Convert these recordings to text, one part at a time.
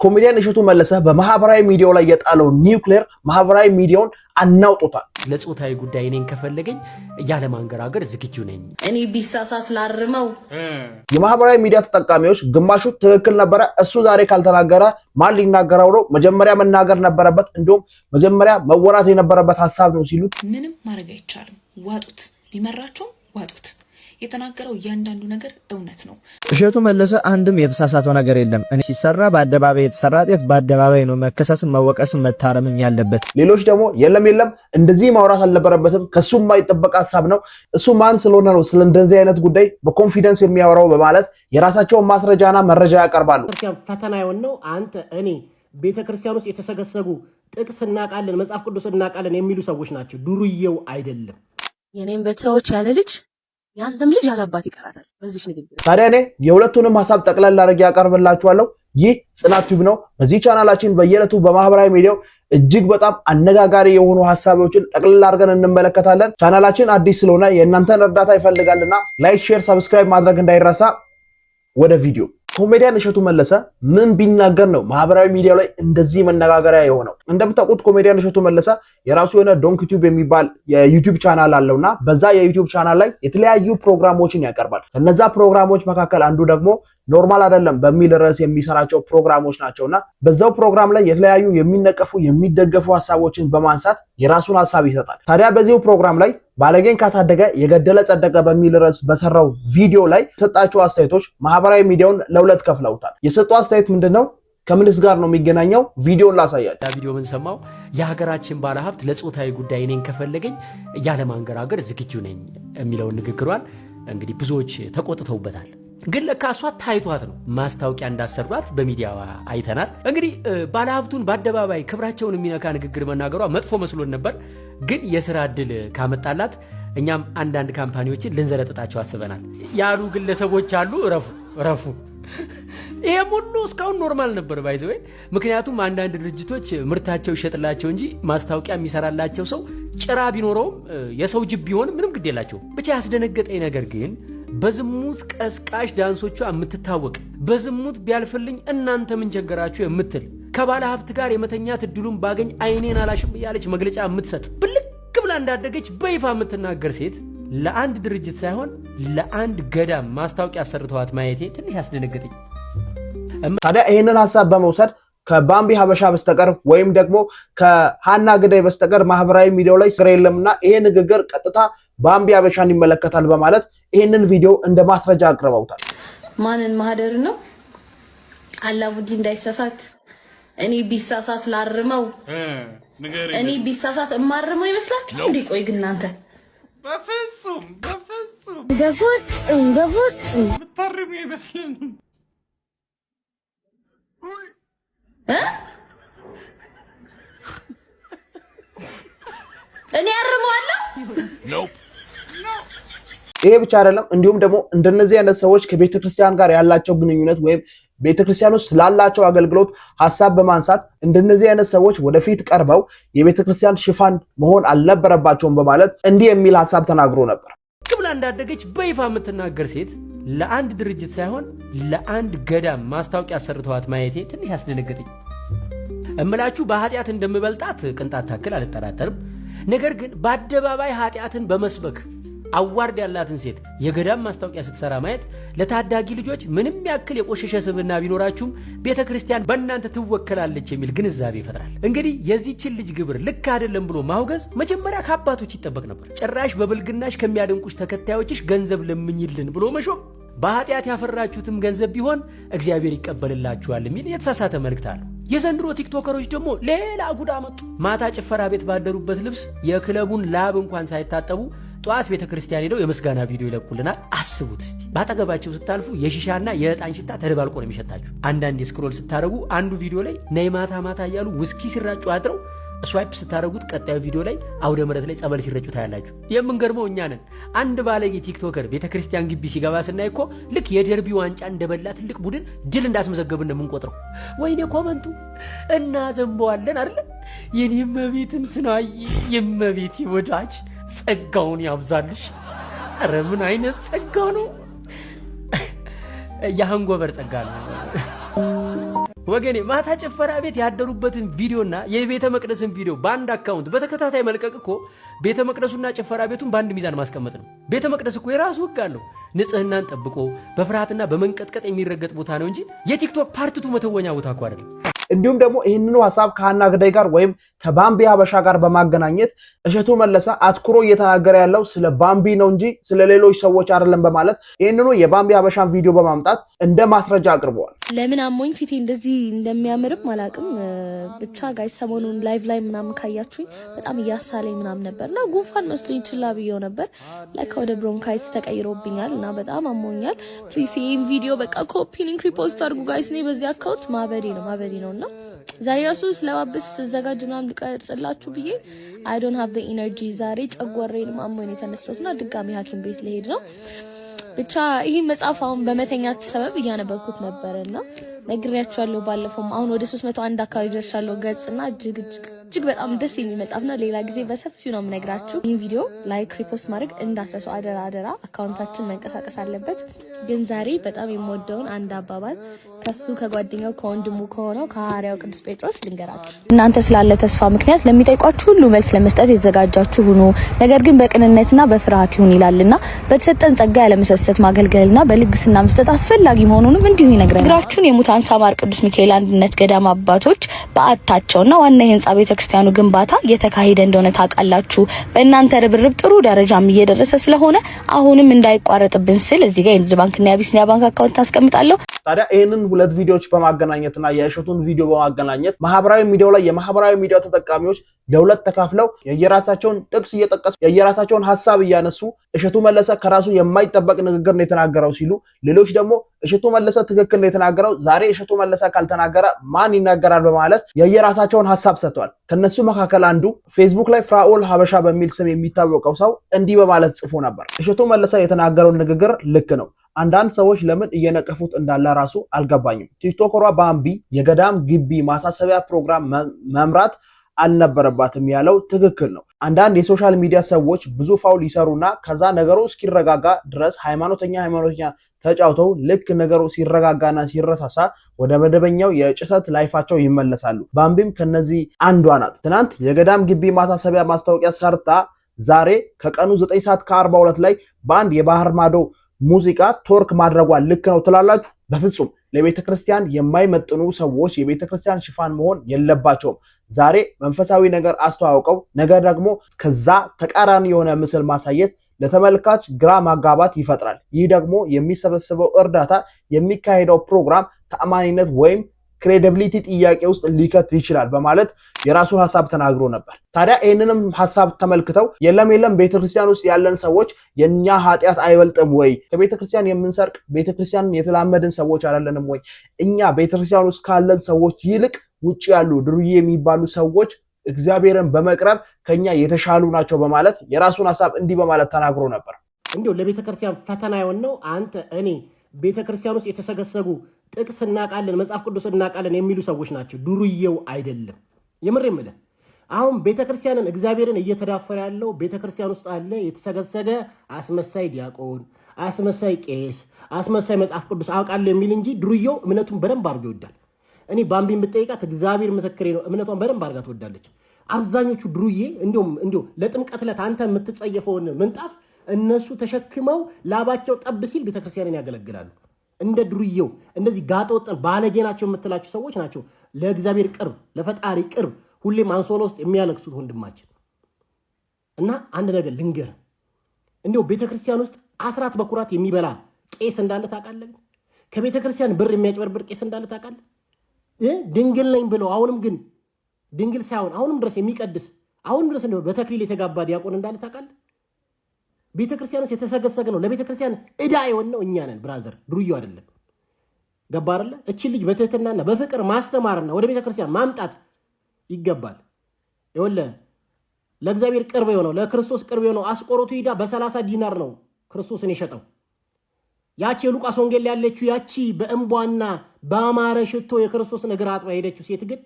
ኮሜዲያን እሸቱ መለሰ በማህበራዊ ሚዲያው ላይ የጣለው ኒውክሌር ማህበራዊ ሚዲያውን አናውጦታል። ለጾታዊ ጉዳይ እኔን ከፈለገኝ ያለ ማንገራገር ዝግጁ ነኝ። እኔ ቢሳሳት ላርመው። የማህበራዊ ሚዲያ ተጠቃሚዎች ግማሹ ትክክል ነበረ፣ እሱ ዛሬ ካልተናገረ ማን ሊናገረው ነው? መጀመሪያ መናገር ነበረበት፣ እንዲሁም መጀመሪያ መወራት የነበረበት ሀሳብ ነው ሲሉ ምንም ማድረግ አይቻልም። ዋጡት፣ ሊመራቸው ዋጡት። የተናገረው እያንዳንዱ ነገር እውነት ነው። እሸቱ መለሰ አንድም የተሳሳተው ነገር የለም። እኔ ሲሰራ በአደባባይ የተሰራ ጤት በአደባባይ ነው መከሰስም መወቀስም መታረምም ያለበት። ሌሎች ደግሞ የለም እንደዚህ ማውራት አልነበረበትም፣ ከሱ የማይጠበቅ ሀሳብ ነው፣ እሱ ማን ስለሆነ ነው ስለ እንደዚህ አይነት ጉዳይ በኮንፊደንስ የሚያወራው በማለት የራሳቸውን ማስረጃና መረጃ ያቀርባሉ። ፈተና የሆነው አንተ እኔ ቤተክርስቲያን ውስጥ የተሰገሰጉ ጥቅስ እናቃለን መጽሐፍ ቅዱስ እናቃለን የሚሉ ሰዎች ናቸው፣ ዱርዬው አይደለም። የኔም ቤተሰቦች ያለ ልጅ ያንተም ልጅ ያለባት ይቀራታል። በዚህ ንግግር ታዲያ እኔ የሁለቱንም ሐሳብ ጠቅላላ አድርጌ ያቀርብላችኋለሁ። ይህ ጽናት ቲዩብ ነው። በዚህ ቻናላችን በየዕለቱ በማህበራዊ ሚዲያው እጅግ በጣም አነጋጋሪ የሆኑ ሐሳቦችን ጠቅላላ አድርገን እንመለከታለን። ቻናላችን አዲስ ስለሆነ የእናንተን እርዳታ ይፈልጋልና ላይክ፣ ሼር፣ ሰብስክራይብ ማድረግ እንዳይረሳ። ወደ ቪዲዮ ኮሜዲያን እሸቱ መለሰ ምን ቢናገር ነው ማህበራዊ ሚዲያ ላይ እንደዚህ መነጋገሪያ የሆነው? እንደምታውቁት ኮሜዲያን እሸቱ መለሰ የራሱ የሆነ ዶንክ ቲዩብ የሚባል የዩቲዩብ ቻናል አለውና በዛ የዩቲዩብ ቻናል ላይ የተለያዩ ፕሮግራሞችን ያቀርባል። ከነዛ ፕሮግራሞች መካከል አንዱ ደግሞ ኖርማል አይደለም በሚል ርዕስ የሚሰራቸው ፕሮግራሞች ናቸውና በዛው ፕሮግራም ላይ የተለያዩ የሚነቀፉ የሚደገፉ ሐሳቦችን በማንሳት የራሱን ሐሳብ ይሰጣል። ታዲያ በዚሁ ፕሮግራም ላይ ባለጌን ካሳደገ የገደለ ጸደቀ በሚል ርዕስ በሰራው ቪዲዮ ላይ የሰጣቸው አስተያየቶች ማህበራዊ ሚዲያውን ለሁለት ከፍለውታል። የሰጠው አስተያየት ምንድነው? ከምንስ ጋር ነው የሚገናኘው? ቪዲዮን ላሳያችሁ። ቪዲዮ ምን ሰማው? የሀገራችን ባለሀብት ለጾታዊ ጉዳይ እኔን ከፈለገኝ ያለ ማንገራገር ዝግጁ ነኝ የሚለውን ንግግሯን እንግዲህ ብዙዎች ተቆጥተውበታል። ግን ለካ እሷ ታይቷት ነው ማስታወቂያ እንዳሰሯት በሚዲያ አይተናል። እንግዲህ ባለሀብቱን በአደባባይ ክብራቸውን የሚነካ ንግግር መናገሯ መጥፎ መስሎን ነበር። ግን የስራ እድል ካመጣላት እኛም አንዳንድ ካምፓኒዎችን ልንዘለጥጣቸው አስበናል ያሉ ግለሰቦች አሉ። ረፉ ይሄም ሁሉ እስካሁን ኖርማል ነበር ባይዘው። ምክንያቱም አንዳንድ ድርጅቶች ምርታቸው ይሸጥላቸው እንጂ ማስታወቂያ የሚሰራላቸው ሰው ጭራ ቢኖረውም የሰው ጅብ ቢሆን ምንም ግድ የላቸው። ብቻ ያስደነገጠኝ ነገር ግን በዝሙት ቀስቃሽ ዳንሶቿ የምትታወቅ በዝሙት ቢያልፍልኝ እናንተ ምን ቸገራችሁ የምትል ከባለ ሀብት ጋር የመተኛት እድሉን ባገኝ አይኔን አላሽም እያለች መግለጫ የምትሰጥ ብልቅ ብላ እንዳደገች በይፋ የምትናገር ሴት ለአንድ ድርጅት ሳይሆን ለአንድ ገዳም ማስታወቂያ አሰርተዋት ማየቴ ትንሽ አስደነገጠኝ። ታዲያ ይህንን ሐሳብ በመውሰድ ከባምቢ ሀበሻ በስተቀር ወይም ደግሞ ከሃና ግዳይ በስተቀር ማህበራዊ ሚዲያው ላይ ስራ የለምና ይሄ ንግግር ቀጥታ ባምቢ ሀበሻን ይመለከታል በማለት ይህንን ቪዲዮ እንደ ማስረጃ አቅርበውታል። ማንን ማህደር ነው? አላውዲ እንዳይሳሳት እኔ ቢሳሳት ላርመው። እኔ ቢሳሳት እማርመው ይመስላችሁ እንዴ? ቆይ ግን እናንተ በፍጹም ምታርሙ ይመስልን እኔ አርመዋለሁ። ይሄ ብቻ አይደለም። እንዲሁም ደግሞ እንደነዚህ አይነት ሰዎች ከቤተክርስቲያን ጋር ያላቸው ግንኙነት ወይም ቤተክርስቲያን ውስጥ ስላላቸው አገልግሎት ሐሳብ በማንሳት እንደነዚህ አይነት ሰዎች ወደፊት ቀርበው የቤተክርስቲያን ሽፋን መሆን አልነበረባቸውም በማለት እንዲህ የሚል ሐሳብ ተናግሮ ነበር። ብላ እንዳደገች በይፋ የምትናገር ሴት ለአንድ ድርጅት ሳይሆን ለአንድ ገዳም ማስታወቂያ አሰርተዋት ማየቴ ትንሽ አስደነገጠኝ። እምላችሁ በኃጢአት እንደምበልጣት ቅንጣት ታክል አልጠራጠርም። ነገር ግን በአደባባይ ኃጢአትን በመስበክ አዋርድ ያላትን ሴት የገዳም ማስታወቂያ ስትሰራ ማየት ለታዳጊ ልጆች ምንም ያክል የቆሸሸ ስብዕና ቢኖራችሁም ቤተክርስቲያን በእናንተ ትወከላለች የሚል ግንዛቤ ይፈጥራል። እንግዲህ የዚህችን ልጅ ግብር ልክ አይደለም ብሎ ማውገዝ መጀመሪያ ከአባቶች ይጠበቅ ነበር። ጭራሽ በብልግናሽ ከሚያደንቁሽ ተከታዮችሽ ገንዘብ ለምኝልን ብሎ መሾም በኃጢአት ያፈራችሁትም ገንዘብ ቢሆን እግዚአብሔር ይቀበልላችኋል የሚል የተሳሳተ መልእክት አለው። የዘንድሮ ቲክቶከሮች ደግሞ ሌላ ጉዳ መጡ። ማታ ጭፈራ ቤት ባደሩበት ልብስ የክለቡን ላብ እንኳን ሳይታጠቡ ጠዋት ቤተክርስቲያን ሄደው የምስጋና ቪዲዮ ይለቁልናል። አስቡት እስቲ። ባጠገባቸው ስታልፉ የሺሻና የዕጣን ሽታ ተደባልቆ ነው የሚሸታችሁ። አንዳንድ ስክሮል ስታደርጉ አንዱ ቪዲዮ ላይ ነይ ማታ ማታ እያሉ ውስኪ ሲራጩ አድረው ስዋይፕ ስታደርጉት ቀጣዩ ቪዲዮ ላይ አውደ ምሕረት ላይ ጸበል ሲረጩ ታያላችሁ። የምንገርመው እኛ ነን። አንድ ባለጌ ቲክቶከር ቤተክርስቲያን ግቢ ሲገባ ስናይ እኮ ልክ የደርቢ ዋንጫ እንደበላ ትልቅ ቡድን ድል እንዳስመዘገብን ነው የምንቆጥረው። ወይኔ ኮመንቱ እና ዘንበዋለን አይደል? የኔም መቤት እንትናይ የመቤት ወዳጅ ጸጋውን ያብዛልሽ። ኧረ ምን አይነት ጸጋ ነው! የሃንጎበር ጸጋ ነው። ወገኔ ማታ ጭፈራ ቤት ያደሩበትን ቪዲዮና የቤተ መቅደስን ቪዲዮ በአንድ አካውንት በተከታታይ መልቀቅ እኮ ቤተ መቅደሱና ጭፈራ ቤቱን በአንድ ሚዛን ማስቀመጥ ነው። ቤተ መቅደስ እኮ የራሱ ህግ አለው። ንጽህናን ጠብቆ በፍርሃትና በመንቀጥቀጥ የሚረገጥ ቦታ ነው እንጂ የቲክቶክ ፓርቲቱ መተወኛ ቦታ እኮ አይደለም። እንዲሁም ደግሞ ይህንኑ ሐሳብ ከሃና ግዳይ ጋር ወይም ከባምቢ ሀበሻ ጋር በማገናኘት እሸቱ መለሰ አትኩሮ እየተናገረ ያለው ስለ ባምቢ ነው እንጂ ስለ ሌሎች ሰዎች አይደለም በማለት ይህንኑ የባምቢ ሀበሻን ቪዲዮ በማምጣት እንደ ማስረጃ አቅርበዋል። ለምን አሞኝ ፊቴ እንደዚህ እንደሚያምርም አላውቅም። ብቻ ጋይ ሰሞኑን ላይቭ ላይ ምናምን ካያችሁኝ በጣም እያሳለኝ ምናምን ነበርና ጉንፋን መስሎኝ ችላ ብዬው ነበር። ለካ ወደ ብሮንካይትስ ተቀይሮብኛል እና በጣም አሞኛል። ፕሊስ ይሄን ቪዲዮ በቃ ኮፒ ሊንክ ሪፖስት አድርጉ ጋይስ። እኔ በዚህ አካውንት ማበዴ ነውና ዛሬ ራሱ ስለባብስ ስዘጋጅ ምናምን ልቀርጽላችሁ ብዬ I don't have the energy ዛሬ ጨጓራዬንም አሞኝ የተነሳሁትና ድጋሚ ሐኪም ቤት ልሄድ ነው። ብቻ ይሄ መጽሐፍ አሁን በመተኛት ሰበብ እያነበብኩት ነበርና ነግሬያችኋለሁ ባለፈው። አሁን ወደ 301 አካባቢ ደርሻለሁ ገጽና እጅግ በጣም ደስ የሚል መጽሐፍና ሌላ ጊዜ በሰፊው ነው የምነግራችሁ። ይሄን ቪዲዮ ላይክ ሪፖስት ማድረግ እንዳትረሱ አደራ። አካውንታችን መንቀሳቀስ አለበት። ግን ዛሬ በጣም የምወደውን አንድ አባባል ከሱ ከጓደኛው ከወንድሙ ከሆነው ከሐዋርያው ቅዱስ ጴጥሮስ ልንገራችሁ። እናንተ ስላለ ተስፋ ምክንያት ለሚጠይቋችሁ ሁሉ መልስ ለመስጠት የተዘጋጃችሁ ሁኑ፣ ነገር ግን በቅንነትና በፍርሃት ይሁን ይላልና በተሰጠን ጸጋ ያለመሰሰት ማገልገልና በልግስና መስጠት አስፈላጊ መሆኑንም እንዲሁ ይነግረናል። ግራችሁን የሙታን ሳማር ቅዱስ ሚካኤል አንድነት ገዳም አባቶች በአታቸውና ዋና የህንጻ ቤተክርስቲያኑ ግንባታ እየተካሄደ እንደሆነ ታውቃላችሁ። በእናንተ ርብርብ ጥሩ ደረጃም እየደረሰ ስለሆነ አሁንም እንዳይቋረጥብን ስል እዚህ ጋር የንግድ ባንክና የአቢሲኒያ ባንክ አካውንት አስቀምጣለሁ። ታዲያ ይህንን ሁለት ቪዲዮዎች በማገናኘትና የእሸቱን ቪዲዮ በማገናኘት ማህበራዊ ሚዲያው ላይ የማህበራዊ ሚዲያው ተጠቃሚዎች ለሁለት ተካፍለው የየራሳቸውን ጥቅስ እየጠቀሱ የየራሳቸውን ሐሳብ እያነሱ እሸቱ መለሰ ከራሱ የማይጠበቅ ንግግር ነው የተናገረው ሲሉ፣ ሌሎች ደግሞ እሸቱ መለሰ ትክክል ነው የተናገረው፣ ዛሬ እሸቱ መለሰ ካልተናገረ ማን ይናገራል በማለት የየራሳቸውን ሐሳብ ሰጥተዋል። ከነሱ መካከል አንዱ ፌስቡክ ላይ ፍራኦል ሀበሻ በሚል ስም የሚታወቀው ሰው እንዲህ በማለት ጽፎ ነበር። እሸቱ መለሰ የተናገረውን ንግግር ልክ ነው፣ አንዳንድ ሰዎች ለምን እየነቀፉት እንዳለ ራሱ አልገባኝም። ቲክቶከሯ ባምቢ የገዳም ግቢ ማሳሰቢያ ፕሮግራም መምራት አልነበረባትም ያለው ትክክል ነው። አንዳንድ የሶሻል ሚዲያ ሰዎች ብዙ ፋውል ይሰሩና ከዛ ነገሩ እስኪረጋጋ ድረስ ሃይማኖተኛ ተጫውተው ልክ ነገሩ ሲረጋጋና ሲረሳሳ ወደ መደበኛው የጭሰት ላይፋቸው ይመለሳሉ። ባምቢም ከነዚህ አንዷ ናት። ትናንት የገዳም ግቢ ማሳሰቢያ ማስታወቂያ ሰርታ ዛሬ ከቀኑ 9:42 ላይ በአንድ የባህር ማዶ ሙዚቃ ቶርክ ማድረጓን ልክ ነው ትላላችሁ? በፍጹም። ለቤተክርስቲያን የማይመጥኑ ሰዎች የቤተክርስቲያን ሽፋን መሆን የለባቸውም። ዛሬ መንፈሳዊ ነገር አስተዋውቀው ነገር ደግሞ ከዛ ተቃራኒ የሆነ ምስል ማሳየት ለተመልካች ግራ ማጋባት ይፈጥራል። ይህ ደግሞ የሚሰበሰበው እርዳታ የሚካሄደው ፕሮግራም ተአማኒነት ወይም ክሬዲቢሊቲ ጥያቄ ውስጥ ሊከት ይችላል በማለት የራሱን ሐሳብ ተናግሮ ነበር። ታዲያ ይህንንም ሐሳብ ተመልክተው የለም ቤተክርስቲያን ውስጥ ያለን ሰዎች የኛ ኃጢአት አይበልጥም ወይ? ከቤተክርስቲያን የምንሰርቅ ቤተክርስቲያንን የተላመድን ሰዎች አይደለንም ወይ? እኛ ቤተክርስቲያን ውስጥ ካለን ሰዎች ይልቅ ውጭ ያሉ ድሩዬ የሚባሉ ሰዎች እግዚአብሔርን በመቅረብ ከኛ የተሻሉ ናቸው በማለት የራሱን ሐሳብ እንዲህ በማለት ተናግሮ ነበር። እንዴው ለቤተክርስቲያን ፈተና የሆነው አንተ እኔ ቤተክርስቲያን ውስጥ የተሰገሰጉ ጥቅስ እናቃለን መጽሐፍ ቅዱስ እናቃለን የሚሉ ሰዎች ናቸው፣ ዱርዬው አይደለም። የምር የምልህ አሁን ቤተክርስቲያንን እግዚአብሔርን እየተዳፈረ ያለው ቤተክርስቲያን ውስጥ አለ የተሰገሰገ አስመሳይ ዲያቆን፣ አስመሳይ ቄስ፣ አስመሳይ መጽሐፍ ቅዱስ አውቃለሁ የሚል እንጂ ዱርዬው እምነቱን በደንብ አድርጎ ይወዳል። እኔ ባምቢን ብትጠይቃት እግዚአብሔር ምስክሬ ነው እምነቷን በደንብ አድርጋ ትወዳለች። አብዛኞቹ ዱርዬ እንዲሁ ለጥምቀት ዕለት አንተ የምትጸየፈውን ምንጣፍ እነሱ ተሸክመው ላባቸው ጠብ ሲል ቤተክርስቲያንን ያገለግላሉ። እንደ ዱርዬው እንደዚህ ጋጠወጥን ባለጌ ናቸው የምትላቸው ሰዎች ናቸው ለእግዚአብሔር ቅርብ ለፈጣሪ ቅርብ ሁሌም አንሶላ ውስጥ የሚያለቅሱት ወንድማችን። እና አንድ ነገር ልንገር፣ እንዲሁ ቤተክርስቲያን ውስጥ አስራት በኩራት የሚበላ ቄስ እንዳለ ታውቃለህ? ከቤተክርስቲያን ብር የሚያጭበርብር ቄስ እንዳለ ታውቃለህ? ድንግል ነኝ ብለው አሁንም ግን ድንግል ሳይሆን አሁንም ድረስ የሚቀድስ አሁንም ድረስ እንደው በተክሊል የተጋባ ዲያቆን እንዳለ ታውቃለህ? ቤተክርስቲያን ውስጥ የተሰገሰገ ነው ለቤተክርስቲያን ዕዳ የሆነው እኛ ነን ብራዘር፣ ዱርዬው አይደለም። ገባ አይደለ? እቺ ልጅ በትህትናና በፍቅር ማስተማርና ወደ ቤተክርስቲያን ማምጣት ይገባል። ይኸውልህ ለእግዚአብሔር ቅርብ የሆነው ለክርስቶስ ቅርብ የሆነው አስቆሮቱ ሂዳ በ30 ዲናር ነው ክርስቶስን የሸጠው። ያቺ የሉቃስ ወንጌል ላይ ያለችው ያቺ በእንቧና በአማረ ሽቶ የክርስቶስን እግር አጥባ ሄደችው ሴት ግን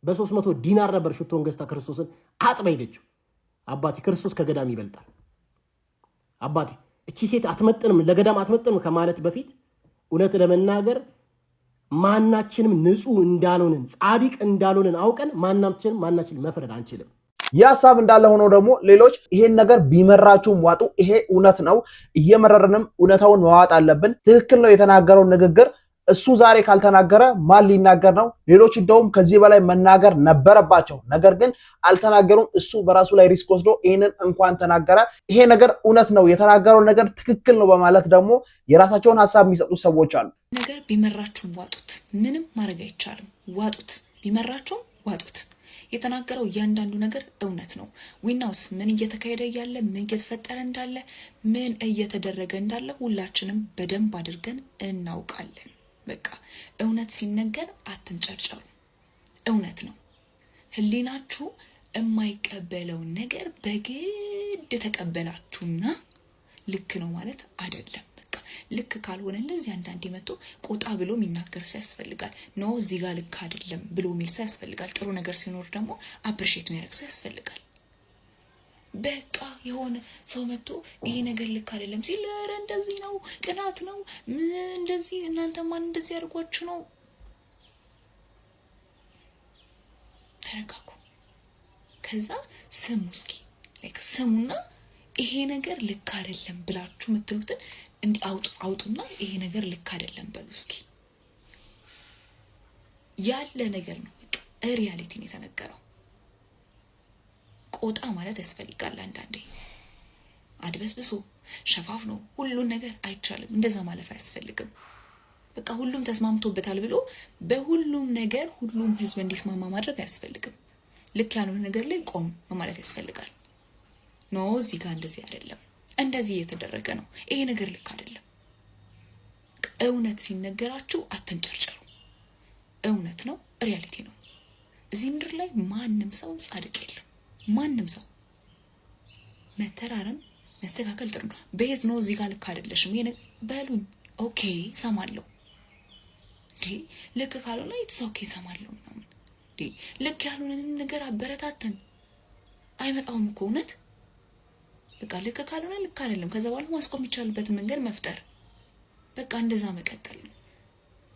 በ300 ዲናር ነበር ሽቶን ገዝታ ክርስቶስን አጥባ ሄደችው። አባቴ ክርስቶስ ከገዳም ይበልጣል። አባቴ እቺ ሴት አትመጥንም ለገዳም አትመጥንም ከማለት በፊት እውነት ለመናገር ማናችንም ንጹህ እንዳልሆንን ጻድቅ እንዳልሆንን አውቀን ማናችንም መፍረድ አንችልም። ያሳብ እንዳለ ሆኖ ደግሞ ሌሎች ይሄን ነገር ቢመራችሁም ዋጡ፣ ይሄ እውነት ነው፣ እየመረረንም እውነታውን መዋጥ አለብን፣ ትክክል ነው የተናገረው ንግግር እሱ ዛሬ ካልተናገረ ማን ሊናገር ነው? ሌሎች እንደውም ከዚህ በላይ መናገር ነበረባቸው፣ ነገር ግን አልተናገሩም። እሱ በራሱ ላይ ሪስክ ወስዶ ይሄንን እንኳን ተናገረ። ይሄ ነገር እውነት ነው፣ የተናገረው ነገር ትክክል ነው በማለት ደግሞ የራሳቸውን ሐሳብ የሚሰጡ ሰዎች አሉ። ነገር ቢመራችሁም ዋጡት፣ ምንም ማድረግ አይቻልም። ዋጡት፣ ቢመራችሁም ዋጡት። የተናገረው እያንዳንዱ ነገር እውነት ነው። ዊናውስ ምን እየተካሄደ ያለ ምን እየተፈጠረ እንዳለ ምን እየተደረገ እንዳለ ሁላችንም በደንብ አድርገን እናውቃለን። በቃ እውነት ሲነገር አትንጨርጨሩ። እውነት ነው። ህሊናችሁ የማይቀበለውን ነገር በግድ ተቀበላችሁና ልክ ነው ማለት አይደለም። በቃ ልክ ካልሆነ ለዚህ አንዳንዴ መጥቶ ቆጣ ብሎ የሚናገር ሰው ያስፈልጋል። ነው እዚህ ጋር ልክ አይደለም ብሎ የሚል ሰው ያስፈልጋል። ጥሩ ነገር ሲኖር ደግሞ አፕሪሺየት የሚያደርግ ሰው ያስፈልጋል። በቃ የሆነ ሰው መጥቶ ይሄ ነገር ልክ አይደለም ሲል ኧረ እንደዚህ ነው ቅናት ነው እንደዚህ እናንተ ማን እንደዚህ ያድርጓችሁ ነው። ተረጋጉ። ከዛ ስሙ እስኪ ስሙና ይሄ ነገር ልክ አይደለም ብላችሁ የምትሉትን እንዲህ አውጡና ይሄ ነገር ልክ አይደለም በሉ እስኪ። ያለ ነገር ነው በቃ ሪያሊቲ ነው የተነገረው። ቆጣ ማለት ያስፈልጋል። አንዳንዴ አድበስብሶ ሸፋፍ ነው ሁሉን ነገር አይቻልም። እንደዛ ማለፍ አያስፈልግም። በቃ ሁሉም ተስማምቶበታል ብሎ በሁሉም ነገር ሁሉም ህዝብ እንዲስማማ ማድረግ አያስፈልግም። ልክ ያልሆነ ነገር ላይ ቆም ማለት ያስፈልጋል። ኖ እዚህ ጋር እንደዚህ አይደለም፣ እንደዚህ እየተደረገ ነው፣ ይሄ ነገር ልክ አይደለም። እውነት ሲነገራችሁ አትንጨርጨሩ። እውነት ነው፣ ሪያሊቲ ነው። እዚህ ምድር ላይ ማንም ሰው ጻድቅ የለም። ማንም ሰው መተራረም መስተካከል ጥሩ ነው። ቤዝ ነው እዚህ ጋር ልክ አይደለሽም ይሄን በሉኝ፣ ኦኬ ሰማለሁ። ልክ ካልሆነ ኢትስ ኦኬ ሰማለሁ ምናምን። ልክ ያልሆነን ነገር አበረታተን አይመጣውም እኮ እውነት። በቃ ልክ ካልሆነ ልክ አይደለም። ከዛ በኋላ ማስቆም የሚቻልበትን መንገድ መፍጠር፣ በቃ እንደዛ መቀጠል ነው።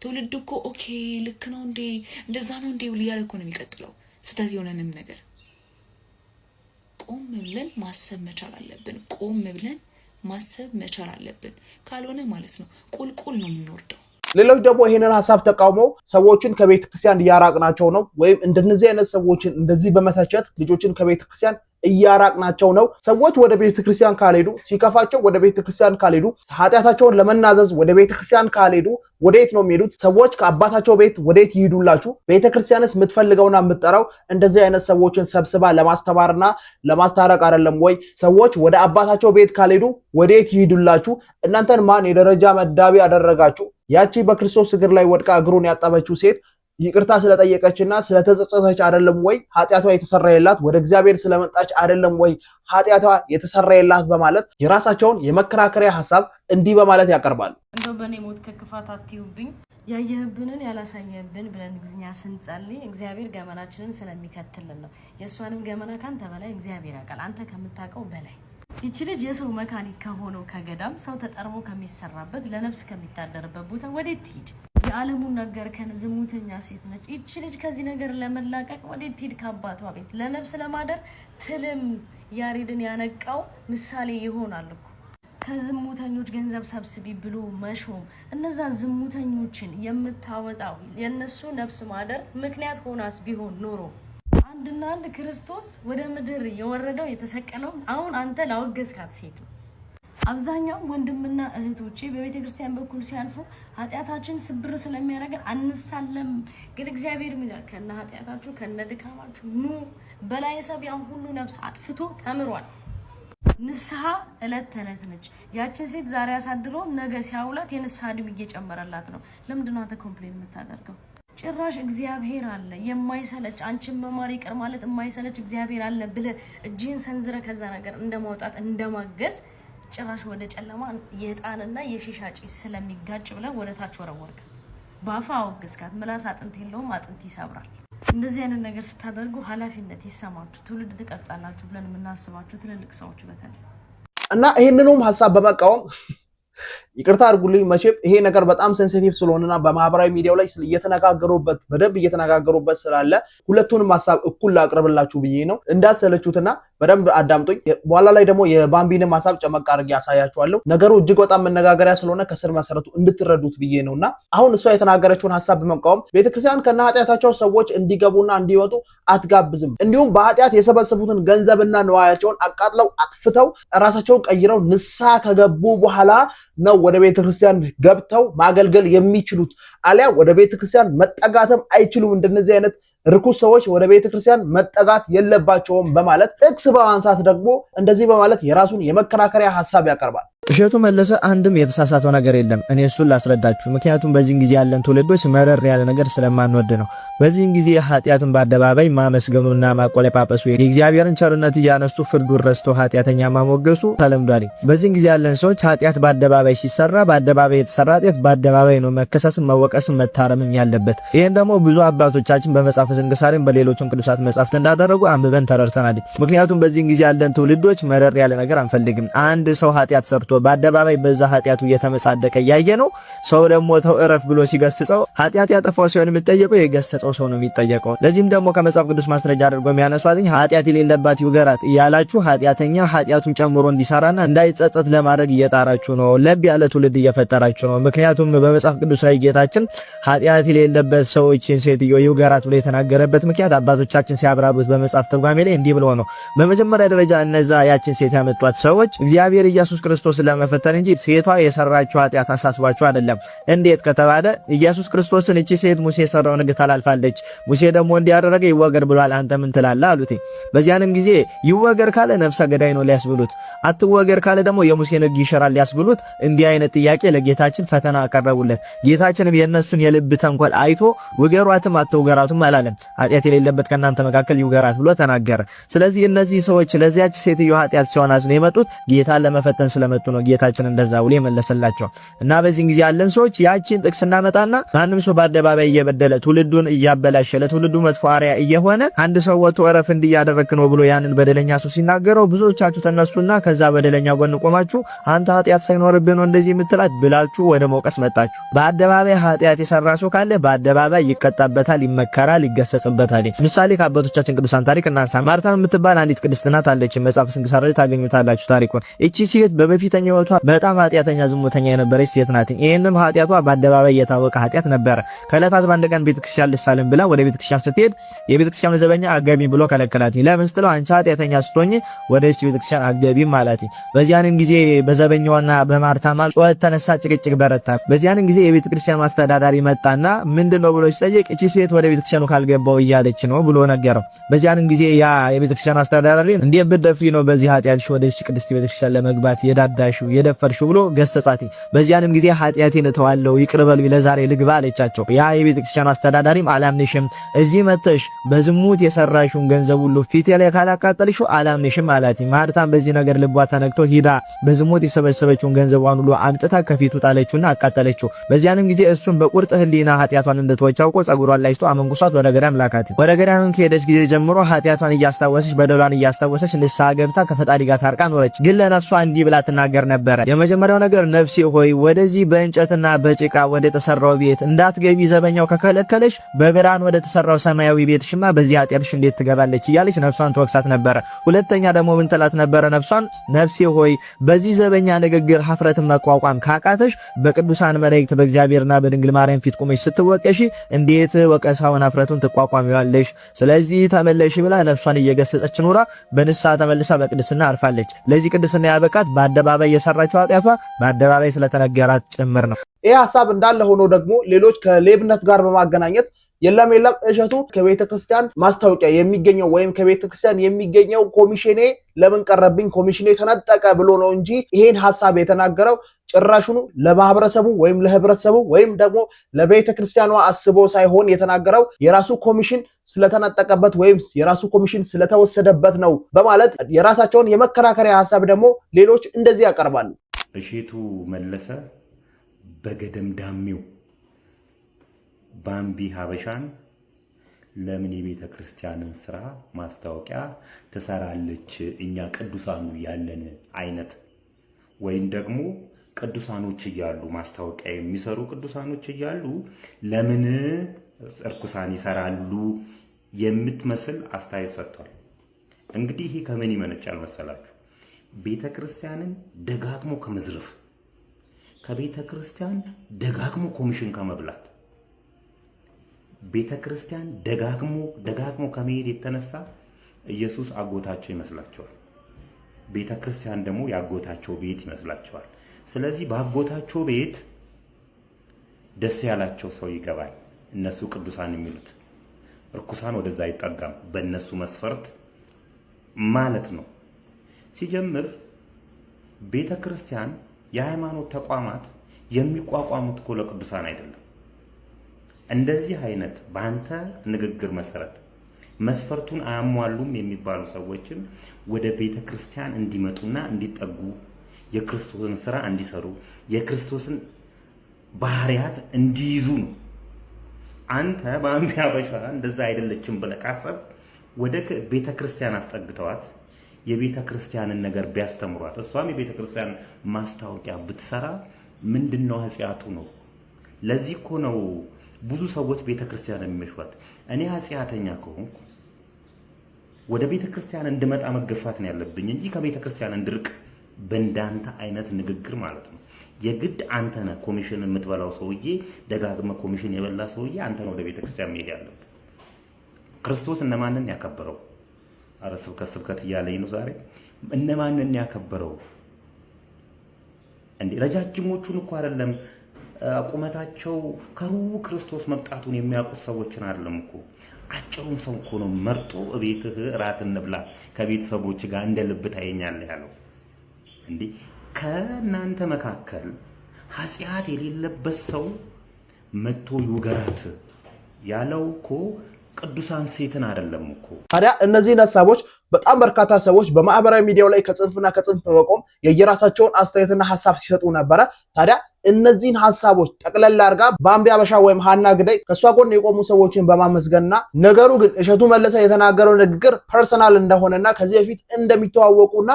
ትውልድ እኮ ኦኬ ልክ ነው እንዴ እንደዛ ነው እንዴ እያለ እኮ ነው የሚቀጥለው። ስህተት የሆነንም ነገር ቆም ብለን ማሰብ መቻል አለብን። ቆም ብለን ማሰብ መቻል አለብን። ካልሆነ ማለት ነው ቁልቁል ነው የምንወርደው። ሌሎች ደግሞ ይሄንን ሐሳብ ተቃውመው ሰዎችን ከቤተ ክርስቲያን እያራቅናቸው ነው፣ ወይም እንደነዚህ አይነት ሰዎችን እንደዚህ በመተቸት ልጆችን ከቤተ ክርስቲያን እያራቅናቸው ነው። ሰዎች ወደ ቤተ ክርስቲያን ካልሄዱ፣ ሲከፋቸው ወደ ቤተ ክርስቲያን ካልሄዱ፣ ኃጢአታቸውን ለመናዘዝ ወደ ቤተ ክርስቲያን ካልሄዱ ወዴት ነው የሚሄዱት? ሰዎች ከአባታቸው ቤት ወዴት ይሄዱላችሁ? ቤተ ክርስቲያንስ የምትፈልገውና የምትጠራው እንደዚህ አይነት ሰዎችን ሰብስባ ለማስተማርና ለማስታረቅ አይደለም ወይ? ሰዎች ወደ አባታቸው ቤት ካልሄዱ ወዴት ይሄዱላችሁ? እናንተን ማን የደረጃ መዳቢ ያደረጋችሁ? ያቺ በክርስቶስ እግር ላይ ወድቃ እግሩን ያጠበችው ሴት ይቅርታ ስለጠየቀችና ስለተጸጸተች አይደለም ወይ ኃጢአቷ የተሰረየላት? ወደ እግዚአብሔር ስለመጣች አይደለም ወይ ኃጢአቷ የተሰረየላት? በማለት የራሳቸውን የመከራከሪያ ሐሳብ እንዲህ በማለት ያቀርባሉ። እንደው በኔ ሞት ከክፋት አትዩብኝ፣ ያየህብንን ያላሳየህብን ብለን ግዝኛ ስንጸልይ እግዚአብሔር ገመናችንን ስለሚከትልን ነው። የእሷንም ገመና ካንተ በላይ እግዚአብሔር ያውቃል፣ አንተ ከምታውቀው በላይ። ይቺ ልጅ የሰው መካኒክ ከሆነው ከገዳም ሰው ተጠርሞ ከሚሰራበት ለነፍስ ከሚታደርበት ቦታ ወዴት ትሂድ? የዓለሙን ነገር ዝሙተኛ ሴት ነች ይቺ ልጅ። ከዚህ ነገር ለመላቀቅ ወዴት ትሂድ? ከአባቷ ቤት ለነፍስ ለማደር ትልም ያሬድን ያነቃው ምሳሌ ይሆናል እኮ። ከዝሙተኞች ገንዘብ ሰብስቢ ብሎ መሾም፣ እነዛ ዝሙተኞችን የምታወጣው የነሱ ነፍስ ማደር ምክንያት ሆናስ ቢሆን ኖሮ አንድና አንድ ክርስቶስ ወደ ምድር የወረደው የተሰቀለው አሁን አንተ ላወገዝካት ሴት ነው። አብዛኛው ወንድምና እህቶቼ በቤተ ክርስቲያን በኩል ሲያልፉ ኃጢአታችን ስብር ስለሚያደርገን አንሳለም። ግን እግዚአብሔር ይላል ከነ ኃጢአታችሁ ከነ ድካማችሁ ኑ። በላይ ሰብ ያን ሁሉ ነፍስ አጥፍቶ ተምሯል። ንስሐ እለት ተለት ነች። ያችን ሴት ዛሬ አሳድሮ ነገ ሲያውላት የንስሐ ዕድሜ እየጨመረላት ነው። ለምንድን ነው አንተ ኮምፕሌን የምታደርገው? ጭራሽ እግዚአብሔር አለ የማይሰለች አንቺን መማር ይቅር ማለት የማይሰለች እግዚአብሔር አለ ብለህ እጅህን ሰንዝረ ከዛ ነገር እንደማውጣት እንደማገዝ ጭራሽ ወደ ጨለማ የጣንና የሺሻ ጭስ ስለሚጋጭ ብለህ ወደ ታች ወረወርክ። ባፋ አወገዝካት። ምላስ አጥንት የለውም፣ አጥንት ይሰብራል። እንደዚህ አይነት ነገር ስታደርጉ ኃላፊነት ይሰማችሁ፣ ትውልድ ትቀርጻላችሁ ብለን የምናስባችሁ ትልልቅ ሰዎች በተለይ እና ይሄንንም ሐሳብ በመቃወም ይቅርታ አድርጉልኝ። መቼም ይሄ ነገር በጣም ሴንሲቲቭ ስለሆነና በማህበራዊ ሚዲያው ላይ በደንብ እየተነጋገሩበት ስላለ ሁለቱንም ሐሳብ እኩል ላቅርብላችሁ ብዬ ነው። እንዳትሰለቹትና በደንብ አዳምጡኝ። በኋላ ላይ ደግሞ የባምቢንም ሐሳብ ጨመቅ አድርጌ ያሳያችኋለሁ። ነገሩ እጅግ በጣም መነጋገሪያ ስለሆነ ከስር መሰረቱ እንድትረዱት ብዬ ነውና አሁን እሷ የተናገረችውን ሐሳብ በመቃወም ቤተክርስቲያን ከነ ኃጢአታቸው ሰዎች እንዲገቡና እንዲወጡ አትጋብዝም። እንዲሁም በኃጢአት የሰበሰቡትን ገንዘብና ንዋያቸውን አቃጥለው አጥፍተው ራሳቸውን ቀይረው ንስሐ ከገቡ በኋላ ነው ወደ ቤተክርስቲያን ገብተው ማገልገል የሚችሉት። አሊያ ወደ ቤተክርስቲያን መጠጋትም አይችሉም። እንደነዚህ አይነት ርኩስ ሰዎች ወደ ቤተክርስቲያን መጠጋት የለባቸውም በማለት ጥቅስ በማንሳት ደግሞ እንደዚህ በማለት የራሱን የመከራከሪያ ሐሳብ ያቀርባል። እሸቱ መለሰ አንድም የተሳሳተው ነገር የለም። እኔ እሱን ላስረዳችሁ። ምክንያቱም በዚህን ጊዜ ያለን ትውልዶች መረር ያለ ነገር ስለማንወድ ነው። በዚህን ጊዜ ኃጢአትን በአደባባይ ማመስገኑና ማቆለጳጰሱ የእግዚአብሔርን ቸርነት እያነሱ ፍርዱን ረስተው ኃጢአተኛ ማሞገሱ ተለምዷል። በዚህን ጊዜ ያለን ሰዎች ኃጢአት በአደባባይ ሲሰራ በአደባባይ የተሰራ ኃጢአት በአደባባይ ነው መከሰስም መወቀስም መታረምም ያለበት። ይሄን ደግሞ ብዙ አባቶቻችን በመጽሐፈ ስንክሳርም በሌሎችም ቅዱሳት መጻሕፍት እንዳደረጉ አንብበን ተረድተናል። ምክንያቱም በዚህን ጊዜ ያለን ትውልዶች መረር ያለ ነገር አንፈልግም። አንድ ሰው ኃጢአት ሰርቶ በአደባባይ በዛ ኃጢአቱ እየተመጻደቀ ያየ ነው። ሰው ደግሞ ተው እረፍ ብሎ ሲገስጸው ኃጢአት ያጠፋው ሲሆን የሚጠየቀው የገሰጸው ሰው ነው የሚጠየቀው። ለዚህም ደግሞ ከመጽሐፍ ቅዱስ ማስረጃ አድርጎ የሚያነሷትኝ ኃጢአት የሌለባት ይውገራት እያላችሁ ኃጢአተኛ ኃጢአቱን ጨምሮ እንዲሰራና እንዳይጸጸት ለማድረግ እየጣራችሁ ነው። ለብ ያለ ትውልድ እየፈጠራችሁ ነው። ምክንያቱም በመጽሐፍ ቅዱስ ላይ ጌታችን ኃጢአት የሌለበት ሰዎችን ሴትዮ ይውገራት ብሎ የተናገረበት ምክንያት አባቶቻችን ሲያብራሩት በመጽሐፍ ትርጓሜ ላይ እንዲህ ብሎ ነው። በመጀመሪያ ደረጃ እነዛ ያችን ሴት ያመጧት ሰዎች እግዚአብሔር ኢየሱስ ክርስቶስ ለመፈተን እንጂ ሴቷ የሰራችው ኃጢአት አሳስባችሁ አይደለም። እንዴት ከተባለ ኢየሱስ ክርስቶስን እቺ ሴት ሙሴ የሰራውን ሕግ ታላልፋለች፣ ሙሴ ደግሞ እንዲያደረገ ይወገር ብሏል፣ አንተ ምን ትላለህ አሉት። በዚያንም ጊዜ ይወገር ካለ ነፍሰ ገዳይ ነው ሊያስብሉት፣ አትወገር ካለ ደግሞ የሙሴን ሕግ ይሽራል ሊያስብሉት እንዲህ አይነት ጥያቄ ለጌታችን ፈተና አቀረቡለት። ጌታችንም የነሱን የልብ ተንኮል አይቶ ውገሯትም አትውገራቱም አላለም። ኃጢአት የሌለበት ከእናንተ መካከል ይውገራት ብሎ ተናገረ። ስለዚህ እነዚህ ሰዎች ለዚያች ሴትዮ ኃጢአት ሲሆን አዝነው የመጡት ጌታን ለመፈተን ስለመጡ ነው። ጌታችን እንደዛ ብሎ የመለሰላቸው እና በዚህ ጊዜ ያለን ሰዎች ያቺን ጥቅስ እናመጣና ማንም ሰው በአደባባይ እየበደለ ትውልዱን እያበላሸ ለትውልዱ መጥፎ አርአያ እየሆነ አንድ ሰው ወጥቶ እረፍ እንዲያደረክ ነው ብሎ ያንን በደለኛ ሰው ሲናገረው ብዙዎቻችሁ ተነሱና ከዛ በደለኛ ጎን ቆማችሁ አንተ ኃጢአት ሳይኖርብህ ነው እንደዚህ የምትላት ብላችሁ ወደ መውቀስ መጣችሁ። በአደባባይ ኃጢአት የሰራ ሰው ካለ በአደባባይ ይቀጣበታል፣ ይመከራል፣ ይገሰጽበታል። ምሳሌ ከአባቶቻችን ቅዱሳን ታሪክ እናንሳ። ማርታን የምትባል አንዲት ቅድስት እናት አለች። መጽሐፍ ስንክሳር ላይ ታገኙታላችሁ ታሪኩን። እቺ ሴት በፊተኛው በጣም ኃጢአተኛ ዝሙተኛ የነበረች ሴት ናት። ይሄንም ኃጢአቷ በአደባባይ የታወቀ ኃጢአት ነበር። ከዕለታት በአንድ ቀን ቤተክርስቲያን ልሳለም ብላ ወደ ቤተክርስቲያን ስትሄድ የቤተክርስቲያን ዘበኛ አገቢ ብሎ ከለከላት። ለምን ስትለው አንቺ ኃጢአተኛ ስትሆኚ ወደ ቤተክርስቲያን አገቢ ማለት። በዚያንም ጊዜ በዘበኛውና በማርታ ማል ጩኸት ተነሳ፣ ጭቅጭቅ በረታ። በዚያንም ጊዜ የቤተክርስቲያን አስተዳዳሪ መጣና ምንድነው ብሎ ሲጠይቅ እቺ ሴት ወደ ቤተክርስቲያኑ ካልገባው እያለች ነው ብሎ ነገረው። በዚያንም ጊዜ ያ የቤተክርስቲያን አስተዳዳሪ እንዴ ብትደፍሪ ነው በዚህ ኃጢአትሽ ወደ ቅድስት ቤተክርስቲያን ለመግባት የዳዳሽው የደፈርሽው ብሎ ገሰጻት። በዚያንም ጊዜ ኃጢአቴን እተዋለሁ ይቅር በሉኝ ለዛሬ ልግባ አለቻቸው። ያ የቤተክርስቲያኑ አስተዳዳሪም አላምንሽም፣ እዚህ መተሽ በዝሙት የሰራሽውን ገንዘብ ሁሉ ፊቴ ላይ ካላቃጠልሽው አላምንሽም አላት። ማርታም በዚህ ነገር ልቧ ተነክቶ ሂዳ በዝሙት የሰበሰበችውን ገንዘቧን ሁሉ አምጥታ ከፊቱ ጣለችውና አቃጠለችው። በዚያንም ጊዜ እሱም በቁርጥ ህሊና ኃጢአቷን እንደተወች አውቆ ጸጉሯን ላጭቶ አመንኩሷት ወደ ገዳም ላካት። ወደ ገዳም ከሄደች ጊዜ ጀምሮ ኃጢአቷን እያስታወሰች በደሏን እያስታወሰች ንስሐ ገብታ ከፈጣሪ ጋር ታርቃ ኖረች። ግን ለነፍሷ እንዲህ ብላ ትናገር ነበረ። የመጀመሪያው ነገር ነፍሴ ሆይ ወደዚህ በእንጨትና በጭቃ ወደ ተሰራው ቤት እንዳትገቢ ዘበኛው ከከለከለሽ በብርሃን ወደ ተሰራው ሰማያዊ ቤትሽማ በዚህ ኃጢአትሽ እንዴት ትገባለች እያለች ነፍሷን ትወቅሳት ነበረ። ሁለተኛ ደግሞ ምን ትላት ነበረ ነፍሷን? ነፍሴ ሆይ በዚህ ዘበኛ ንግግር ሀፍረትን መቋቋም ካቃተሽ በቅዱሳን መላእክት በእግዚአብሔርና በድንግል ማርያም ፊት ቆመሽ ስትወቀሺ እንዴት ወቀሳውን ሀፍረቱን ትቋቋሚዋለሽ? ስለዚህ ተመለሽ ብላ ነፍሷን እየገሰጸች ኑራ በንስሐ ተመልሳ በቅድስና አርፋለች። ለዚህ ቅድስና ያበቃት በአደባባይ የሰራችው ኃጢአቷ በአደባባይ ስለተነገራት ጭምር ነው። ይህ ሐሳብ እንዳለ ሆኖ ደግሞ ሌሎች ከሌብነት ጋር በማገናኘት የለም እሸቱ ከቤተ ክርስቲያን ማስታወቂያ የሚገኘው ወይም ከቤተ ክርስቲያን የሚገኘው ኮሚሽኔ ለምን ቀረብኝ ኮሚሽኔ ተነጠቀ ብሎ ነው እንጂ ይሄን ሐሳብ የተናገረው ጭራሹኑ ለማህበረሰቡ ወይም ለህብረተሰቡ ወይም ደግሞ ለቤተ ክርስቲያኗ አስቦ ሳይሆን የተናገረው የራሱ ኮሚሽን ስለተነጠቀበት ወይም የራሱ ኮሚሽን ስለተወሰደበት ነው በማለት የራሳቸውን የመከራከሪያ ሐሳብ ደግሞ ሌሎች እንደዚህ ያቀርባሉ። እሸቱ መለሰ በገደም ዳሚው ባምቢ ሀበሻን ለምን የቤተ ክርስቲያንን ስራ ማስታወቂያ ትሰራለች? እኛ ቅዱሳኑ ያለን አይነት ወይም ደግሞ ቅዱሳኖች እያሉ ማስታወቂያ የሚሰሩ ቅዱሳኖች እያሉ ለምን እርኩሳን ይሰራሉ የምትመስል አስተያየት ሰጥቷል። እንግዲህ ይሄ ከምን ይመነጫል መሰላችሁ? ቤተ ክርስቲያንን ደጋግሞ ከመዝረፍ፣ ከቤተ ክርስቲያን ደጋግሞ ኮሚሽን ከመብላት፣ ቤተ ክርስቲያን ደጋግሞ ከመሄድ የተነሳ ኢየሱስ አጎታቸው ይመስላቸዋል። ቤተ ክርስቲያን ደግሞ ያጎታቸው ቤት ይመስላቸዋል። ስለዚህ በአጎታቸው ቤት ደስ ያላቸው ሰው ይገባል። እነሱ ቅዱሳን የሚሉት እርኩሳን ወደዛ አይጠጋም፣ በእነሱ መስፈርት ማለት ነው። ሲጀምር ቤተ ክርስቲያን የሃይማኖት ተቋማት የሚቋቋሙት እኮ ለቅዱሳን አይደለም። እንደዚህ አይነት በአንተ ንግግር መሰረት መስፈርቱን አያሟሉም የሚባሉ ሰዎችን ወደ ቤተ ክርስቲያን እንዲመጡና እንዲጠጉ፣ የክርስቶስን ስራ እንዲሰሩ፣ የክርስቶስን ባህሪያት እንዲይዙ ነው። አንተ በአምቢ ሀበሻ እንደዛ አይደለችም ብለህ ካሰብክ ወደ ቤተ ክርስቲያን አስጠግተዋት የቤተ ክርስቲያንን ነገር ቢያስተምሯት፣ እሷም የቤተ ክርስቲያን ማስታወቂያ ብትሰራ ምንድነው ኃጢአቱ ነው? ለዚህ እኮ ነው ብዙ ሰዎች ቤተ ክርስቲያን የሚመሿት። እኔ ኃጢአተኛ ከሆንኩ ወደ ቤተ ክርስቲያን እንድመጣ መገፋት ነው ያለብኝ እንጂ ከቤተ ክርስቲያን እንድርቅ በእንዳንተ አይነት ንግግር ማለት ነው። የግድ አንተ ነህ ኮሚሽን የምትበላው ሰውዬ፣ ደጋግመህ ኮሚሽን የበላ ሰውዬ አንተ ነው ወደ ቤተ ክርስቲያን መሄድ ያለብህ። ክርስቶስ እነማንን ያከበረው? አረ ስብከት እያለኝ ነው ዛሬ። እነማንን ያከበረው እንዴ? ረጃጅሞቹን እኮ አይደለም ቁመታቸው ከሩቅ ክርስቶስ መምጣቱን የሚያውቁት ሰዎችን አይደለም እኮ፣ አጭሩን ሰው እኮ ነው መርጦ እቤትህ እራት እንብላ ከቤተሰቦች ጋር እንደ ልብ ታየኛለህ ያለው። እንዴ ከእናንተ መካከል ኃጢአት የሌለበት ሰው መጥቶ ይውገራት ያለው እኮ ቅዱሳን ሴትን አይደለም እኮ። ታዲያ እነዚህን ሐሳቦች በጣም በርካታ ሰዎች በማህበራዊ ሚዲያው ላይ ከጽንፍና ከጽንፍ በመቆም የየራሳቸውን አስተያየትና ሐሳብ ሲሰጡ ነበረ። ታዲያ እነዚህን ሐሳቦች ጠቅለል አድርጋ በአምቢ ሀበሻ ወይም ሀና ግዳይ ከሷ ጎን የቆሙ ሰዎችን በማመስገንና ነገሩ ግን እሸቱ መለሰ የተናገረው ንግግር ፐርሰናል እንደሆነና ከዚህ በፊት እንደሚተዋወቁና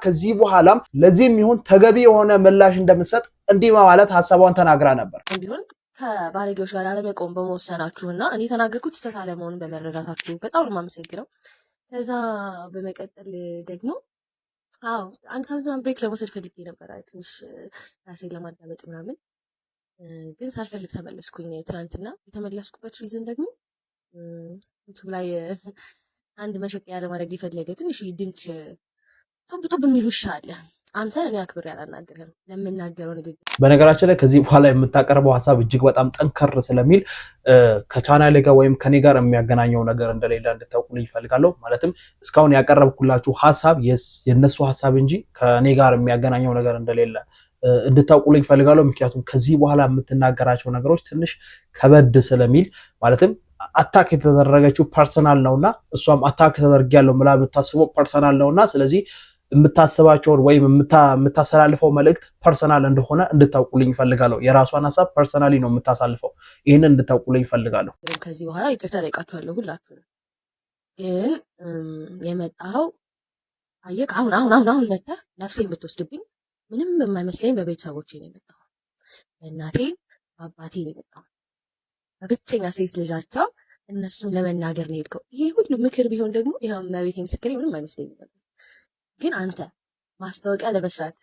ከዚህ በኋላም ለዚህም ይሁን ተገቢ የሆነ ምላሽ እንደምትሰጥ እንዲህ በማለት ሐሳቧን ተናግራ ነበር። እንዲሁም ከባለጌዎች ጋር አለመቆም በመወሰናችሁና እኔ የተናገርኩት ስህተት አለመሆኑን በመረዳታችሁ በጣም ነው የማመሰግነው። ከዛ በመቀጠል ደግሞ አንድ ሳምንት ብሬክ ለመውሰድ ፈልጌ ነበር፣ ትንሽ ራሴን ለማዳመጥ ምናምን፣ ግን ሳልፈልግ ተመለስኩኝ። ትናንትና የተመለስኩበት ሪዝን ደግሞ ዩቱብ ላይ አንድ መሸቀያ ለማድረግ የፈለገ ትንሽ ድንክ ጡብ የሚሉ አለ። አንተ እኔ አክብሬ አላናግርህም ለምናገረው ንግግር። በነገራችን ላይ ከዚህ በኋላ የምታቀርበው ሐሳብ እጅግ በጣም ጠንከር ስለሚል ከቻናሌ ጋር ወይም ከኔ ጋር የሚያገናኘው ነገር እንደሌለ እንድታውቁልኝ እፈልጋለሁ። ማለትም እስካሁን ያቀረብኩላችሁ ሐሳብ የነሱ ሐሳብ እንጂ ከኔ ጋር የሚያገናኘው ነገር እንደሌለ እንድታውቁልኝ እፈልጋለሁ። ምክንያቱም ከዚህ በኋላ የምትናገራቸው ነገሮች ትንሽ ከበድ ስለሚል ማለትም አታክ የተደረገችው ፐርሰናል ነውና እሷም አታክ ተደርጊያለሁ ብላ የምታስበው ፐርሰናል ነውና ስለዚህ የምታስባቸውን ወይም የምታስተላልፈው መልእክት ፐርሰናል እንደሆነ እንድታውቁልኝ እፈልጋለሁ። የራሷን ሐሳብ ፐርሰናሊ ነው የምታሳልፈው። ይህንን እንድታውቁልኝ እፈልጋለሁ። ከዚህ በኋላ ይቅርታ ጠይቃችኋለሁ ሁላችሁ። ግን የመጣው አየህ አሁን መተህ ነፍሴን ብትወስድብኝ ምንም የማይመስለኝ በቤተሰቦቼ ነው የመጣው። በእናቴ በአባቴ ነው የመጣው። በብቸኛ ሴት ልጃቸው እነሱን ለመናገር ነው የሄድከው። ይሄ ሁሉ ምክር ቢሆን ደግሞ ይሄው መቤቴ ምስክሬ ምንም አይመስለኝም ነበር። ግን አንተ ማስታወቂያ ለመስራት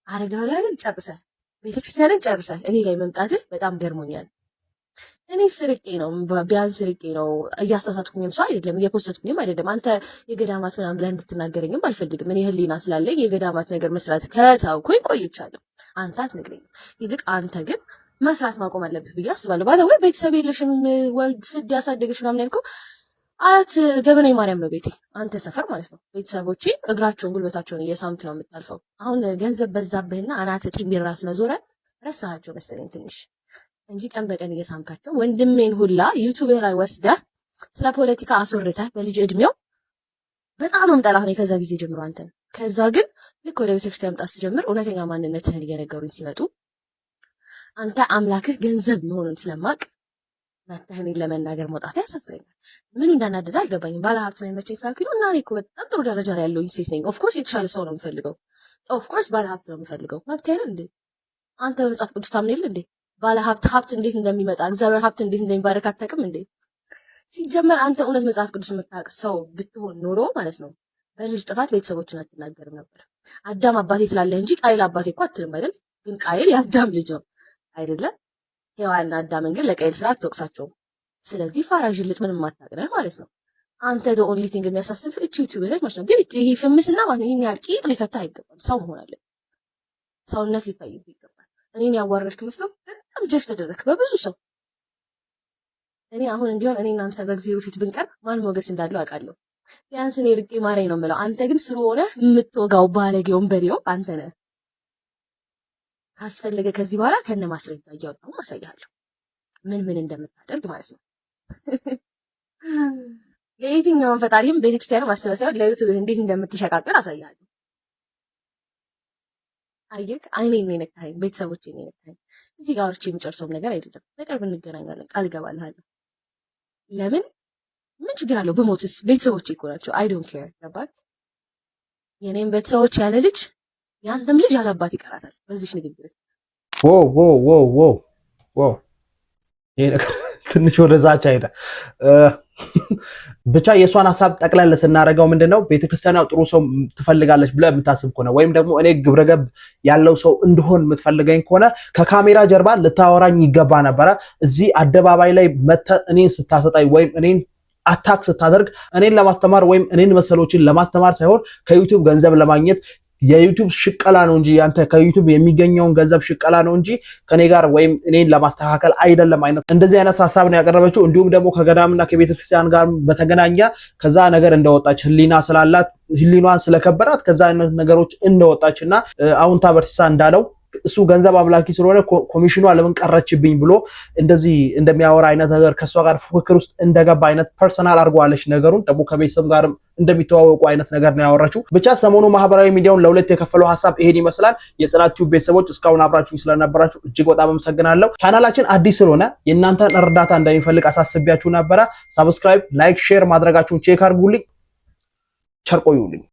አረጋውያንን ጨርሰህ ቤተክርስቲያንን ጨርሰህ እኔ ላይ መምጣትህ በጣም ገርሞኛል። እኔ ስርቄ ነው ቢያንስ ስርቄ ነው፣ እያሳሳትኩኝም ሰው አይደለም፣ እየፖስትኩኝም አይደለም። አንተ የገዳማት ምናምን ብለህ እንድትናገረኝም አልፈልግም። እኔ ህሊና ስላለኝ የገዳማት ነገር መስራት ከተውኩኝ ቆይቻለሁ። አንተ አትነግረኝም። ይልቅ አንተ ግን መስራት ማቆም አለብህ ብዬ አስባለሁ። ባለወይ ቤተሰብ የለሽም ወልድ ስድ ያሳደገሽ ምናምን ያልከው አያት ገበናይ ማርያም ነው ቤቴ፣ አንተ ሰፈር ማለት ነው። ቤተሰቦቼ እግራቸውን ጉልበታቸውን እየሳምክ ነው የምታልፈው። አሁን ገንዘብ በዛብህና አናት ጢምቢራ ስለዞረ ረሳሃቸው መሰለኝ ትንሽ እንጂ ቀን በቀን እየሳምካቸው ወንድሜን ሁላ ዩቲዩብ ላይ ወስደህ ስለ ፖለቲካ አስወርተህ በልጅ እድሜው በጣም አምጣላ ሆነ ከዛ ጊዜ ጀምሮ አንተን። ከዛ ግን ልክ ወደ ቤተክርስቲያን መምጣት ስጀምር እውነተኛ ማንነትህን እየነገሩኝ ሲመጡ አንተ አምላክህ ገንዘብ መሆኑን ስለማቅ መተህ እኔን ለመናገር መውጣት ያሳፍረኛል። ምኑ እንዳናደደ አልገባኝም። ባለሀብት ነው የመቼ ሳልኩኝ እና እኔ እኮ በጣም ጥሩ ደረጃ ላይ ያለሁኝ ሴት ነኝ። ኦፍኮርስ የተሻለ ሰው ነው የምፈልገው። ኦፍ ኮርስ ባለ ሀብት ነው የምፈልገው። መብት አይደል እንዴ? አንተ በመጽሐፍ ቅዱስ ታምን የለ እንዴ? ባለ ሀብት እንዴት እንደሚመጣ እግዚአብሔር ሀብት እንዴት እንደሚባረክ አታውቅም እንዴ? ሲጀመር አንተ እውነት መጽሐፍ ቅዱስ የምታውቅ ሰው ብትሆን ኖሮ ማለት ነው በልጅ ጥፋት ቤተሰቦችን አትናገርም ነበር። አዳም አባቴ ትላለህ እንጂ ቃየል አባቴ እኮ አትልም አይደል? ግን ቃየል የአዳም ልጅ ነው አይደለ? ሔዋንና አዳምን ግን ለቃየል ስራ አትወቅሳቸውም። ስለዚህ ፋራዥልጥ ምንም አታውቅም ማለት ነው። አንተ the only thing የሚያሳስብህ እቺ ዩቲዩብ ላይ ማለት ነው። ግን ይሄ ፍምስና ማለት ነው ይሄን ያህል ቂጥ ሊፈታ አይገባም። ሰው መሆን አለ ሰውነት ሊታይብህ ይገባል። እኔን ያዋረድክ መስለው በጣም ጀስት ተደረክ በብዙ ሰው። እኔ አሁን እንዲሆን እኔ እናንተ በእግዚአብሔር ፊት ብንቀርብ ማን ሞገስ እንዳለው አውቃለሁ። ቢያንስ እኔ ርቄ ማረኝ ነው የምለው። አንተ ግን ስሩ ሆነ የምትወጋው ባለጌውን በሬው አንተ ነህ። ካስፈለገ ከዚህ በኋላ ከነ ማስረጃ እያወጣሁ አሳያለሁ ምን እንደምታደርግ ማለት ነው። ለየትኛውም ፈጣሪም ቤተክርስቲያን ማስተባሰብ ለዩቲዩብ እንዴት እንደምትሸቃቀር አሳያለሁ። አየክ አይኔን ነካኝ፣ ቤተሰቦቼን ነካኝ። እዚህ ጋር ወርቼ የምጨርሰው ነገር አይደለም። በቅርብ እንገናኛለን፣ ቃል እገባልሃለሁ። ለምን ምን ችግር አለው በሞትስ? ቤተሰቦቼ እኮ ናቸው። አይ ዶንት ኬር ገባት። የኔም ቤተሰቦች ያለ ልጅ ያንተም ልጅ ያለ አባት ይቀራታል በዚህ ንግግር። ይሄ ነገር ትንሽ ወደዛች አይደ ብቻ የሷን ሐሳብ ጠቅላላ ስናረጋው ምንድነው ቤተክርስቲያኗ ጥሩ ሰው ትፈልጋለች ብለ የምታስብ ከሆነ ወይም ደግሞ እኔ ግብረገብ ያለው ሰው እንደሆን የምትፈልገኝ ከሆነ ከካሜራ ጀርባ ልታወራኝ ይገባ ነበረ። እዚህ አደባባይ ላይ መተ እኔን ስታሰጣይ ወይም እኔን አታክ ስታደርግ እኔን ለማስተማር ወይም እኔን መሰሎችን ለማስተማር ሳይሆን ከዩቲዩብ ገንዘብ ለማግኘት የዩቲዩብ ሽቀላ ነው እንጂ ያንተ ከዩቲዩብ የሚገኘውን ገንዘብ ሽቀላ ነው እንጂ ከኔ ጋር ወይም እኔን ለማስተካከል አይደለም አይነት እንደዚህ አይነት ሐሳብ ነው ያቀረበችው። እንዲሁም ደግሞ ከገዳምና ከቤተክርስቲያን ጋር በተገናኘ ከዛ ነገር እንደወጣች ህሊና ስላላት ህሊኗን ስለከበራት ከዛ አይነት ነገሮች እንደወጣችና አሁን ታበርቲሳ እንዳለው እሱ ገንዘብ አምላኪ ስለሆነ ኮሚሽኗ ለምን ቀረችብኝ ብሎ እንደዚህ እንደሚያወራ አይነት ነገር ከሷ ጋር ፉክክር ውስጥ እንደገባ አይነት ፐርሰናል አድርጓለች ነገሩን። ደግሞ ከቤተሰብ ጋር እንደሚተዋወቁ አይነት ነገር ነው ያወራችው። ብቻ ሰሞኑ ማህበራዊ ሚዲያውን ለሁለት የከፈለው ሐሳብ ይሄን ይመስላል። የጽናት ቲዩብ ቤተሰቦች እስካሁን አብራችሁኝ ስለነበራችሁ እጅግ በጣም አመሰግናለሁ። ቻናላችን አዲስ ስለሆነ የእናንተን እርዳታ እንደሚፈልግ አሳስቢያችሁ ነበረ። ሰብስክራይብ፣ ላይክ፣ ሼር ማድረጋችሁን ቼክ አድርጉልኝ። ቸር ቆዩልኝ።